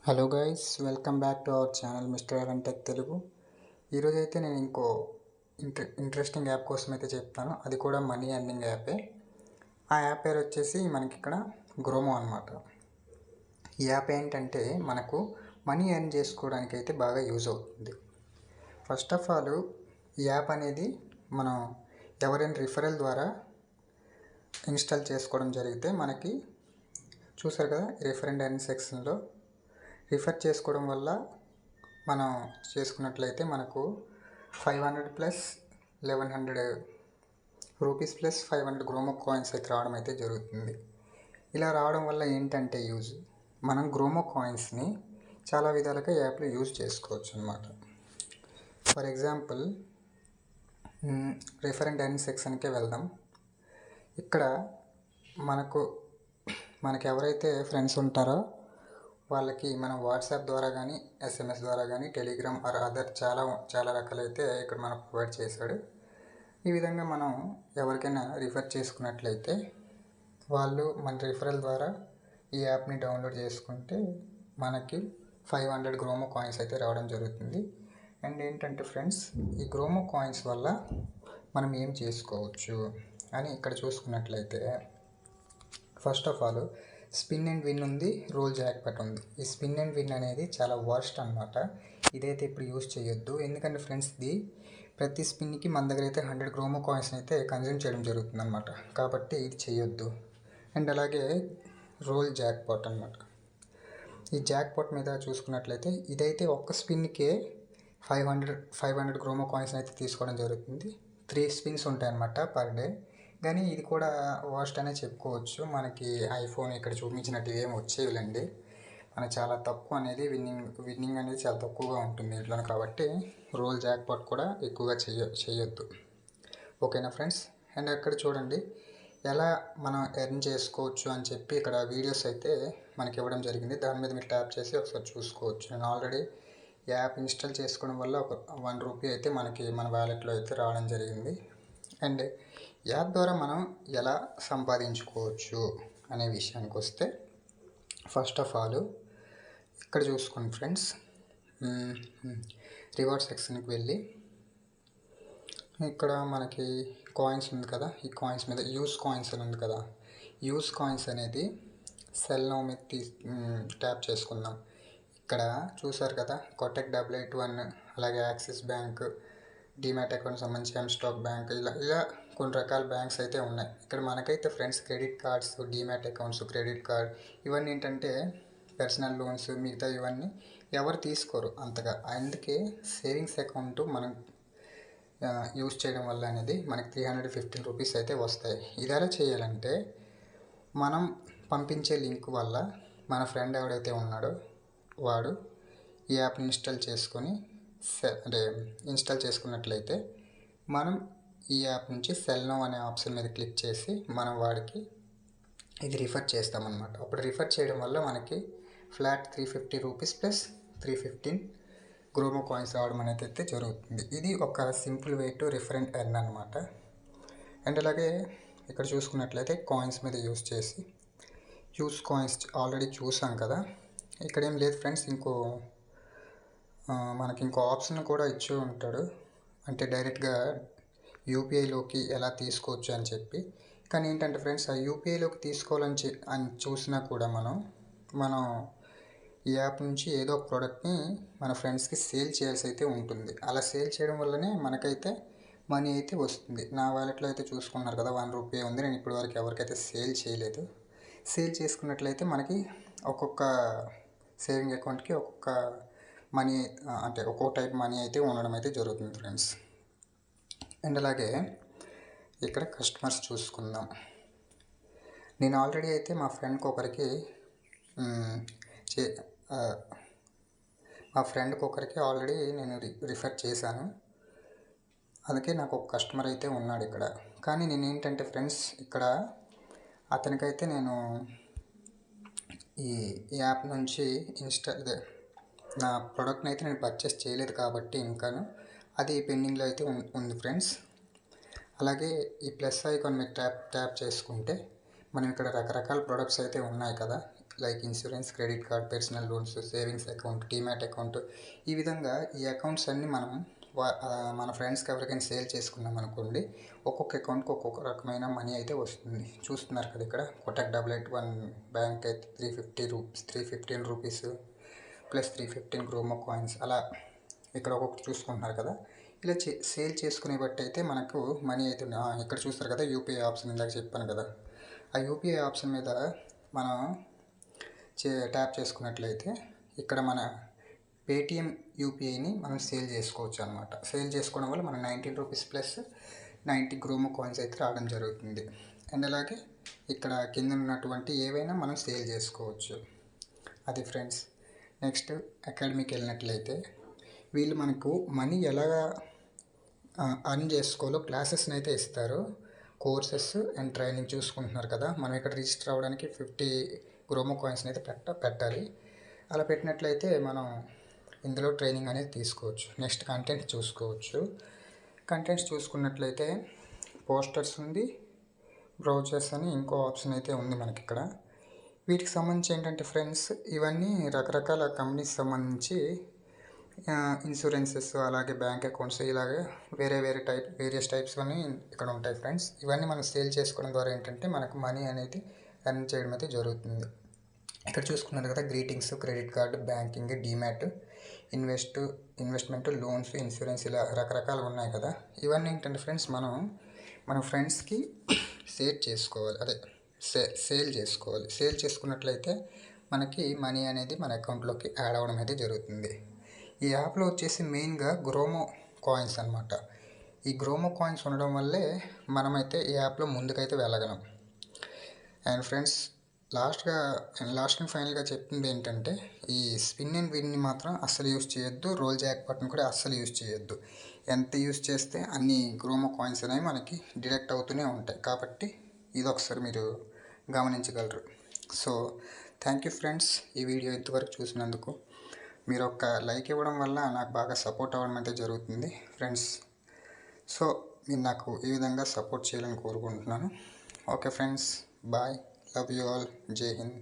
Hello guys, welcome back to our channel mister Elon tech Telugu. ఈరోజు అయితే నేను ఇంకో ఇంట్రెస్టింగ్ యాప్ కోసం అయితే చెప్తాను. అది కూడా మనీ ఎర్నింగ్ యాపే. ఆ యాప్ పేరు వచ్చేసి మనకి ఇక్కడ గ్రోమో అనమాట. ఈ యాప్ ఏంటంటే మనకు మనీ ఎర్న్ చేసుకోవడానికి అయితే బాగా యూజ్ అవుతుంది. ఫస్ట్ ఆఫ్ ఆల్ ఈ యాప్ అనేది మనం ఎవరైనా రిఫరల్ ద్వారా ఇన్స్టాల్ చేసుకోవడం జరిగితే మనకి చూసారు కదా, రిఫర్ అండ్ ఎర్న్ సెక్షన్లో రిఫర్ చేసుకోవడం వల్ల మనం చేసుకున్నట్లయితే మనకు 500 plus 1100 rupees plus 500 Gromor coins అయితే రావడం అయితే జరుగుతుంది. ఇలా రావడం వల్ల ఏంటంటే మనం గ్రోమో కాయిన్స్ని చాలా విధాలుగా యాప్లో యూజ్ చేసుకోవచ్చు అనమాట. For example refer and earn సెక్షన్కే వెళ్దాం. ఇక్కడ మనకు ఎవరైతే ఫ్రెండ్స్ ఉంటారో వాళ్ళకి మనం వాట్సాప్ ద్వారా కానీ, ఎస్ఎంఎస్ ద్వారా కానీ, టెలిగ్రామ్ ఆర్ అదర్ చాలా రకాలైతే ఇక్కడ మనకు ప్రొవైడ్ చేశాడు. ఈ విధంగా మనం ఎవరికైనా రిఫర్ చేసుకున్నట్లయితే వాళ్ళు మన రిఫరల్ ద్వారా ఈ యాప్ని డౌన్లోడ్ చేసుకుంటే మనకి 500 గ్రోమో కాయిన్స్ అయితే రావడం జరుగుతుంది. అండ్ ఏంటంటే ఫ్రెండ్స్, ఈ గ్రోమో కాయిన్స్ వల్ల మనం ఏం చేసుకోవచ్చు అని ఇక్కడ చూసుకున్నట్లయితే first of all spin and win ఉంది, రోల్ జాక్పాట్ ఉంది. ఈ స్పిన్ అండ్ విన్ అనేది చాలా వర్స్ట్ అనమాట. ఇదైతే ఇప్పుడు యూజ్ చేయొద్దు. ఎందుకంటే ఫ్రెండ్స్, ఇది ప్రతి స్పిన్కి మన దగ్గర అయితే 100 గ్రోమో కాయిన్స్ అయితే కన్జ్యూమ్ చేయడం జరుగుతుంది అనమాట. కాబట్టి ఇది చేయొద్దు. అండ్ అలాగే రోల్ జాక్పాట్ అనమాట. ఈ జాక్పాట్ మీద చూసుకున్నట్లయితే ఇదైతే ఒక్క స్పిన్కే 500 గ్రోమో కాయిన్స్ అయితే తీసుకోవడం జరుగుతుంది. 3 స్పిన్స్ ఉంటాయన్నమాట పర్ డే. కానీ ఇది కూడా వర్స్ట్ అనే చెప్పుకోవచ్చు. మనకి ఐఫోన్ ఇక్కడ చూపించినట్టు ఏమి వచ్చేవిలండి. మనకు చాలా తక్కువ అనేది విన్నింగ్ అనేది చాలా తక్కువగా ఉంటుంది ఇట్లా. కాబట్టి రోల్ జాక్పాట్ కూడా ఎక్కువగా చేయొద్దు. ఓకేనా ఫ్రెండ్స్? అండ్ అక్కడ చూడండి ఎలా మనం ఎర్న్ చేసుకోవచ్చు అని చెప్పి ఇక్కడ వీడియోస్ అయితే మనకి ఇవ్వడం జరిగింది. దాని మీద మీరు ట్యాప్ చేసి ఒకసారి చూసుకోవచ్చు. నేను ఆల్రెడీ యాప్ ఇన్స్టాల్ చేసుకోవడం వల్ల ఒక 1 రూపీ అయితే మనకి మన వ్యాలెట్లో అయితే రావడం జరిగింది. అండ్ యాప్ ద్వారా మనం ఎలా సంపాదించుకోవచ్చు అనే విషయానికి వస్తే ఫస్ట్ ఆఫ్ ఆల్ ఇక్కడ చూసుకోండి ఫ్రెండ్స్, రివార్డ్ సెక్షన్కి వెళ్ళి ఇక్కడ మనకి కాయిన్స్ ఉంది కదా, ఈ కాయిన్స్ మీద యూస్ కాయిన్స్ అని ఉంది కదా, యూస్ కాయిన్స్ అనేది సెల్ నౌ మీద ట్యాప్ చేసుకుందాం. ఇక్కడ చూసారు కదా, కోటక్ 881, అలాగే యాక్సిస్ బ్యాంక్, డిమాట్ అకౌంట్ సంబంధించి స్టాక్ బ్యాంక్, ఇలా కొన్ని రకాల బ్యాంక్స్ అయితే ఉన్నాయి. ఇక్కడ మనకైతే friends credit cards, demat accounts, credit card ఇవన్నీ ఏంటంటే పర్సనల్ లోన్స్, మిగతా ఇవన్నీ ఎవరు తీసుకోరు అంతగా. అందుకే సేవింగ్స్ అకౌంట్ మనం యూజ్ చేయడం వల్ల అనేది మనకి 315 రూపీస్ అయితే వస్తాయి. ఇది ఎలా చేయాలంటే మనం పంపించే లింక్ వల్ల మన ఫ్రెండ్ ఎవడైతే ఉన్నాడో వాడు ఈ యాప్ని ఇన్స్టాల్ చేసుకున్నట్లయితే మనం ఈ యాప్ నుంచి సెల్ నౌ అనే ఆప్షన్ మీద క్లిక్ చేసి మనం వాడికి ఇది రిఫర్ చేస్తామన్నమాట. అప్పుడు రిఫర్ చేయడం వల్ల మనకి flat 350 rupees plus 315 Gromor coins రావడం అనేది అయితే జరుగుతుంది. ఇది ఒక simple way to refer and earn అనమాట. అండ్ అలాగే ఇక్కడ చూసుకున్నట్లయితే కాయిన్స్ మీద యూస్ కాయిన్స్ ఆల్రెడీ చూసాం కదా. ఇక్కడ ఏం లేదు ఫ్రెండ్స్, మనకి ఇంకో ఆప్షన్ కూడా ఇచ్చి ఉంటాడు, అంటే డైరెక్ట్గా యూపీఐలోకి ఎలా తీసుకోవచ్చు అని చెప్పి. కానీ ఏంటంటే ఫ్రెండ్స్, ఆ యూపీఐలోకి తీసుకోవాలని చూసినా కూడా మనం ఈ యాప్ నుంచి ఏదో ఒక ప్రోడక్ట్ని మన ఫ్రెండ్స్కి సేల్ చేయాల్సి అయితే ఉంటుంది. అలా సేల్ చేయడం వల్లనే మనకైతే మనీ అయితే వస్తుంది. నా వ్యాలెట్లో అయితే చూసుకున్నారు కదా, 1 రూపీ ఉంది. నేను ఇప్పటి వరకు ఎవరికైతే సేల్ చేయలేదు. సేల్ చేసుకున్నట్లయితే మనకి ఒక్కొక్క సేవింగ్ అకౌంట్కి ఒక్కొక్క మనీ, అంటే ఒక్కో టైప్ మనీ అయితే ఉండడం అయితే జరుగుతుంది ఫ్రెండ్స్. అండ్ అలాగే ఇక్కడ కస్టమర్స్ చూసుకుందాం. నేను ఆల్రెడీ అయితే మా ఫ్రెండ్కి ఒకరికి ఆల్రెడీ నేను రిఫర్ చేశాను. అందుకే నాకు ఒక కస్టమర్ అయితే ఉన్నాడు ఇక్కడ. కానీ నేను ఏంటంటే ఫ్రెండ్స్, ఇక్కడ అతనికైతే నేను ఈ యాప్ నుంచి నా ప్రోడక్ట్ని అయితే నేను పర్చేస్ చేయలేదు కాబట్టి ఇంకాను అది పెండింగ్లో అయితే ఉంది ఫ్రెండ్స్. అలాగే ఈ ప్లస్ ఐకాన్ మీద ట్యాప్ చేసుకుంటే మనం ఇక్కడ రకరకాల ప్రొడక్ట్స్ అయితే ఉన్నాయి కదా. Like insurance, credit card, personal loans, savings account, demat account. ఈ విధంగా ఈ అకౌంట్స్ అన్నీ మనం మన ఫ్రెండ్స్కి ఎవరికైనా సేల్ చేసుకున్నాం అనుకోండి, ఒక్కొక్క అకౌంట్కి ఒక్కొక్క రకమైన మనీ అయితే వస్తుంది. చూస్తున్నారు కదా ఇక్కడ కోటక్ 881 బ్యాంక్ అయితే 315 రూపీస్ ప్లస్ 315 గ్రోమో కాయిన్స్, అలా ఇక్కడ ఒక్కొక్కటి చూసుకుంటున్నారు కదా. ఇలా సేల్ చేసుకునే బట్టి అయితే మనకు మనీ అయితే ఇక్కడ చూస్తారు కదా యూపీఐ ఆప్షన్, ఇందాక చెప్పాను కదా. ఆ యూపీఐ ఆప్షన్ మీద మనం ట్యాప్ చేసుకున్నట్లయితే ఇక్కడ మన పేటిఎం యూపీఐని మనం సేల్ చేసుకోవచ్చు అనమాట. సేల్ చేసుకోవడం వల్ల మన 19 రూపీస్ ప్లస్ 90 గ్రోమో కాయిన్స్ అయితే రావడం జరుగుతుంది. అండ్ అలాగే ఇక్కడ కింద ఉన్నటువంటి ఏవైనా మనం సేల్ చేసుకోవచ్చు. అది ఫ్రెండ్స్. నెక్స్ట్ అకాడమీకి వెళ్ళినట్లయితే వీళ్ళు మనకు మనీ ఎలాగా అర్న్ చేసుకోవాలో క్లాసెస్ని అయితే ఇస్తారు. కోర్సెస్ అండ్ ట్రైనింగ్ చూసుకుంటున్నారు కదా. మనం ఇక్కడ రిజిస్టర్ అవ్వడానికి 50 గ్రోమో కాయిన్స్ని అయితే పెట్టాలి. అలా పెట్టినట్లయితే మనం ఇందులో ట్రైనింగ్ అనేది తీసుకోవచ్చు. నెక్స్ట్ కంటెంట్ చూసుకోవచ్చు. కంటెంట్స్ చూసుకున్నట్లయితే పోస్టర్స్ ఉంది, బ్రౌచర్స్ అని ఇంకో ఆప్షన్ అయితే ఉంది మనకి ఇక్కడ. వీటికి సంబంధించి ఏంటంటే ఫ్రెండ్స్, ఇవన్నీ రకరకాల కంపెనీస్ సంబంధించి ఇన్సూరెన్సెస్, అలాగే బ్యాంక్ అకౌంట్స్, ఇలాగే వేరియస్ టైప్స్ అన్నీ ఇక్కడ ఉంటాయి ఫ్రెండ్స్. ఇవన్నీ మనం సేల్ చేసుకోవడం ద్వారా ఏంటంటే మనకు మనీ అనేది ఎర్న్ చేయడం అయితే జరుగుతుంది. ఇక్కడ చూసుకున్నారు కదా greetings, credit card, banking, demat, investment, loans, insurance, ఇలా రకరకాలు ఉన్నాయి కదా. ఇవన్నీ ఏంటంటే ఫ్రెండ్స్ మనం మన ఫ్రెండ్స్కి సేల్ చేసుకోవాలి. సేల్ చేసుకున్నట్లయితే మనకి మనీ అనేది మన అకౌంట్లోకి యాడ్ అవ్వడం అయితే జరుగుతుంది. ఈ యాప్లో వచ్చేసి మెయిన్గా గ్రోమో కాయిన్స్ అనమాట. ఈ గ్రోమో కాయిన్స్ ఉండడం వల్లే మనమైతే ఈ యాప్లో ముందుకైతే వెళ్ళగలం. అండ్ ఫ్రెండ్స్, లాస్ట్ అండ్ ఫైనల్గా చెప్పింది ఏంటంటే, ఈ స్పిన్ అండ్ విన్ని మాత్రం అస్సలు యూజ్ చేయొద్దు. రోల్ జాక్ బటన్ కూడా అస్సలు యూజ్ చేయొద్దు. ఎంత యూజ్ చేస్తే అన్ని గ్రోమో కాయిన్స్ అనేవి మనకి డిడక్ట్ అవుతూనే ఉంటాయి. కాబట్టి ఇది ఒకసారి మీరు గమనించగలరు. సో థ్యాంక్ యూ ఫ్రెండ్స్, ఈ వీడియో ఇంతవరకు చూసినందుకు. మీరు ఒక లైక్ ఇవ్వడం వల్ల నాకు బాగా సపోర్ట్ అవ్వడం అయితే జరుగుతుంది ఫ్రెండ్స్. సో మీరు నాకు ఈ విధంగా సపోర్ట్ చేయాలని కోరుకుంటున్నాను. Okay friends, bye, love you all, జై హింద్.